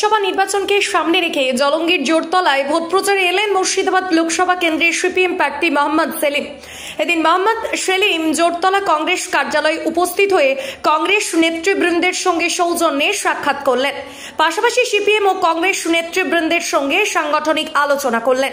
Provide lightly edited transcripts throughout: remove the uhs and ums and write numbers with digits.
লোকসভা নির্বাচনকে সামনে রেখে জলঙ্গির জোরতলায় ভোট প্রচারে এলেন মুর্শিদাবাদ লোকসভা কেন্দ্রের সিপিএম প্রার্থী মোহাম্মদ সেলিম। এদিন মোহাম্মদ সেলিম জোরতলা কংগ্রেস কার্যালয়ে উপস্থিত হয়ে কংগ্রেস নেতৃবৃন্দের সঙ্গে সৌজন্যে সাক্ষাৎ করলেন। পাশাপাশি সিপিএম ও কংগ্রেস নেতৃবৃন্দের সঙ্গে সাংগঠনিক আলোচনা করলেন।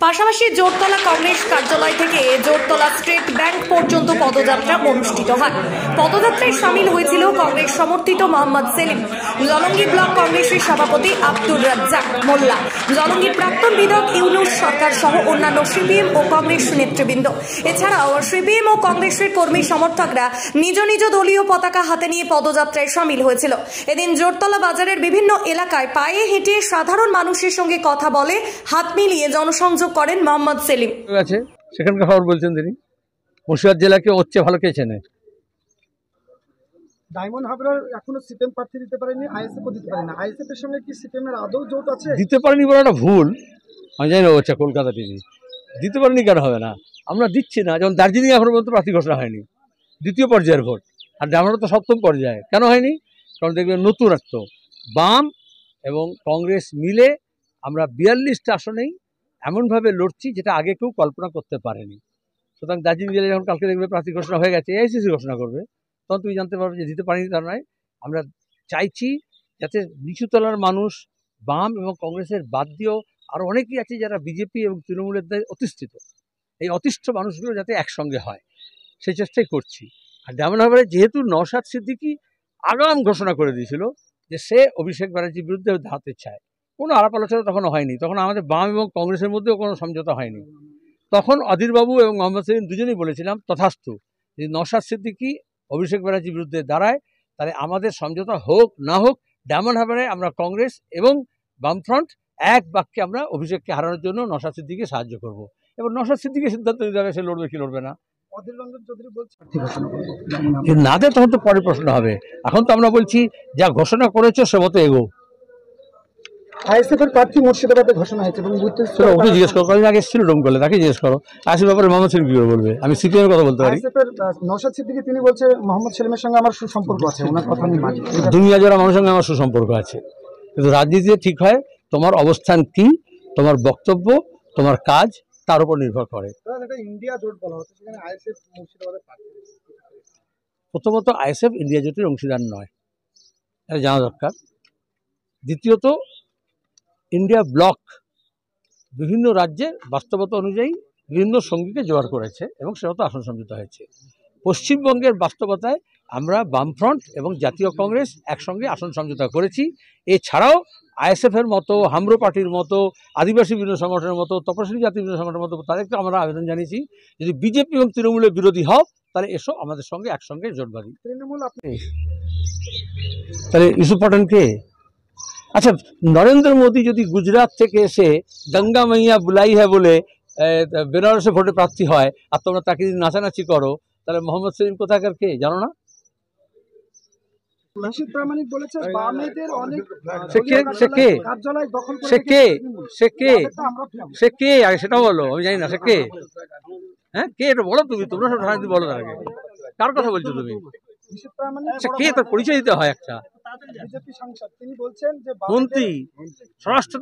পাশাপাশি জোরতলা কংগ্রেস কার্যালয় থেকে জোরতলা স্টেট ব্যাংক পর্যন্ত পদযাত্রা অনুষ্ঠিত হয়। পদযাত্রায় সামিল হয়েছিল কংগ্রেস সমর্থিত মোহাম্মদ সেলিম, জলঙ্গি ব্লক কংগ্রেসের সভাপতি আব্দুর রাজ্জাক মোল্লা, জলঙ্গির প্রাক্তন বিধায়ক ইউনুস সরকার সহ অন্যান্য সিপিএম ও কংগ্রেস নেতৃবৃন্দ। এছাড়াও সিপিএম ও কংগ্রেসের কর্মী সমর্থকরা নিজ নিজ দলীয় পতাকা হাতে নিয়ে পদযাত্রায় সামিল হয়েছিল। এদিন জোরতলা বাজারের বিভিন্ন এলাকায় পায়ে হেঁটে সাধারণ মানুষের সঙ্গে কথা বলে হাত মিলিয়ে জনসংযোগ করেন মোহাম্মদ সেলিম। সেখানকার খবর বলছেন তিনি মুর্শিদাবাদ জেলাকে হচ্ছে ভালো কে চেনে। ডায়মন্ড হারবার এখনো সিপিএম প্রার্থী দিতে পারেনি, আইএসএফও দিতে পারেনি। আইএসএফ এর সঙ্গে কি সিপিএম এর আদৌ জোট আছে? দিতে পারেনি বলে একটা ভুল। আমি জানি না হচ্ছে কলকাতা টিভি দিতে পারেনি কেন হবে না, আমরা দিচ্ছি না। যেমন দার্জিলিং এখনো পর্যন্ত প্রার্থী ঘোষণা হয়নি, দ্বিতীয় পর্যায়ের ভোট। আর আমরা তো সপ্তম পর্যায়ে। কেন হয়নি? কারণ দেখবেন নতুনত্ব বাম এবং কংগ্রেস মিলে আমরা 42টা আসনেই এমনভাবে লড়ছি যেটা আগে কেউ কল্পনা করতে পারেনি। সুতরাং দার্জিলিং জেলায় যখন কালকে দেখবে প্রার্থী ঘোষণা হয়ে গেছে, এআইসিসি ঘোষণা করবে, তখন তুমি জানতে পারবে যে দিতে পারিনি তার নয়। আমরা চাইছি যাতে নিচুতলার মানুষ বাম এবং কংগ্রেসের বাদ দিয়েও আরও অনেকেই আছে যারা বিজেপি এবং তৃণমূলের দ্বারা অতিষ্ঠিত, এই অতিষ্ঠ মানুষগুলো যাতে একসঙ্গে হয় সেই চেষ্টাই করছি। আর ডায়মন্ড হারবারে যেহেতু নওশাদ সিদ্দিকী আগাম ঘোষণা করে দিয়েছিল যে সে অভিষেক ব্যানার্জির বিরুদ্ধে দাঁড়াতে চায়, কোনো আলাপ আলোচনা তখনও হয়নি। তখন আমাদের বাম এবং কংগ্রেসের মধ্যেও কোনো সমঝোতা হয়নি। তখন অধীরবাবু এবং মোহাম্মদ সেলিম দুজনেই বলেছিলাম তথাস্তু, যে নওশাদ সিদ্দিকী অভিষেক ব্যানার্জির বিরুদ্ধে দাঁড়ায়, তাহলে আমাদের সমঝোতা হোক না হোক ডায়মন্ড হারবারে আমরা কংগ্রেস এবং বামফ্রন্ট এক বাক্যে আমরা অভিষেককে হারানোর জন্য নওশাদ সিদ্দিকীকে সাহায্য করব। এবং নওশাদ সিদ্দিকী সিদ্ধান্ত নিতে হবে সে লড়বে কি লড়বে না। না দেয় তখন তো পরে প্রশ্ন হবে। এখন তো আমরা বলছি যা ঘোষণা করেছো সে মতো এগো। আইএসএফ এর প্রার্থী মুর্শিদাবাদে ঘোষণা হয়েছে এবং ওকে জিজ্ঞেস করো, কদিন আগে এসেছিল ডোমকলে, তাকে জিজ্ঞেস করো। আইএসএফ ব্যাপারে মোহাম্মদ সেলিম কি করে বলবে? আমি সিপিএম এর কথা বলতে পারি। আইএসএফ এর নওশাদ সিদ্দিকী তিনি বলছে মোহাম্মদ সেলিমের সঙ্গে আমার সুসম্পর্ক আছে, ওনার কথা আমি মানি। দুনিয়া যারা মানুষের সঙ্গে আমার সুসম্পর্ক আছে, কিন্তু রাজনীতিতে ঠিক হয় তোমার অবস্থান কি, তোমার বক্তব্য, তোমার কাজ তার উপর নির্ভর করে। ইন্ডিয়া জোট বলা হচ্ছে, সেখানে আইএসএফ মুর্শিদাবাদে প্রার্থী। প্রথমত আইএসএফ ইন্ডিয়া জোটের অংশীদার নয়, এটা জানা দরকার। দ্বিতীয়ত ইন্ডিয়া ব্লক বিভিন্ন রাজ্যের বাস্তবতা অনুযায়ী বিভিন্ন সঙ্গীকে জোগাড় করেছে এবং সেটা তো আসন সমঝোতা হয়েছে। পশ্চিমবঙ্গের বাস্তবতায় আমরা বামফ্রন্ট এবং জাতীয় কংগ্রেস একসঙ্গে আসন সমঝোতা করেছি। এছাড়াও আইএসএফের মতো, হামরো পার্টির মতো, আদিবাসী বিভিন্ন সংগঠনের মতো, তপশিলি জাতি বিভিন্ন সংগঠনের মতো তাদেরকে আমরা আবেদন জানিয়েছি, যদি বিজেপি এবং তৃণমূলের বিরোধী হও তাহলে এসো আমাদের সঙ্গে একসঙ্গে জোট বাঁধি। তৃণমূল আপনি তাহলে ইস্যু পটেনকে আচ্ছা, নরেন্দ্র মোদী যদি গুজরাট থেকে এসে গঙ্গা মাইয়া বুলাই হ্যাঁ বলে বেনারসে ভোটে প্রার্থী হয় আর তোমরা তাকে যদি নাচানাচি করো, তাহলে মোহাম্মদ সেলিম কোথাকার কে জানো না? সে কে আগে সেটা বলো, আমি জানি না সে কে। হ্যাঁ কে এটা বলো, তুমি তোমরা সব রাজনীতি বলো। তার আগে কার কথা বলছো তুমি? সে কে তার পরিচয় দিতে হয় একটা। মন্ত্রী, স্বরাষ্ট্র